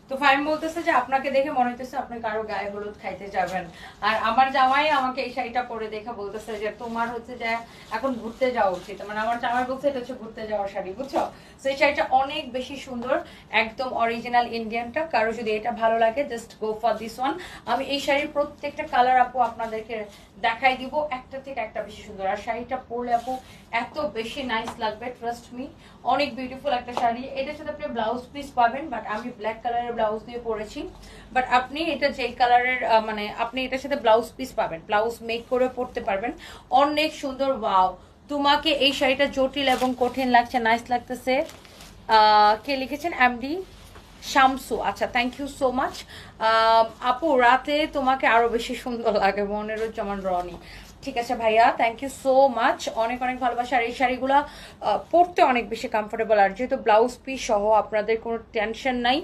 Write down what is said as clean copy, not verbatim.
তো ফাইম বলতেছে যে আপনাকে দেখে মনে হইতেছে আপনি কারো গায়ে হলুদ খাইতে যাবেন। আর আমার জামাই আমাকে এই শাড়িটা পরে দেখে বলতেছে যে তোমার হচ্ছে যে এখন ঘুরতে যাওয়া উচিত। মানে আমার জামাই বলছে এটা হচ্ছে ঘুরতে যাওয়ার শাড়ি, বুঝছো? তো এই শাড়িটা অনেক বেশি সুন্দর, একদম অরিজিনাল ইন্ডিয়ানটা। কারো যদি এটা ভালো লাগে just go for this one. আমি এই শাড়ির প্রত্যেকটা কালার আপু আপনাদেরকে দেখাই দিব, একটা থেকে একটা বেশি সুন্দর। আর শাড়িটা পরলে আপু এত বেশি নাইস লাগবে, ট্রাস্ট মি। অনেক বিউটিফুল একটা শাড়ি। এটার সাথে আপনি ব্লাউজ পিস পাবেন, বাট আমি ব্ল্যাক কালারের ব্লাউজ দিয়ে পরেছি। বাট আপনি এটা যেই কালারের মানে আপনি এটার সাথে ব্লাউজ পিস পাবেন, ব্লাউজ মেক করে পরতে পারবেন। অনেক সুন্দর। ওয়াও, তোমাকে এই শাড়িটা জটিল এবং কঠিন লাগছে, নাইস লাগতেছে। কে লিখেছেন? এমডি শামসু, আচ্ছা, থ্যাংক ইউ সো মাচ। আপু রাতে তোমাকে আরো বেশি সুন্দর লাগে, মনিরুজ্জামান রনি। ঠিক আছে ভাইয়া, থ্যাংক ইউ সো মাচ, অনেক অনেক ভালোবাসা। আর এই শাড়িগুলো পরতে অনেক বেশি কমফোর্টেবল, আর যেহেতু ব্লাউজ পিস সহ আপনাদের কোনো টেনশন নাই।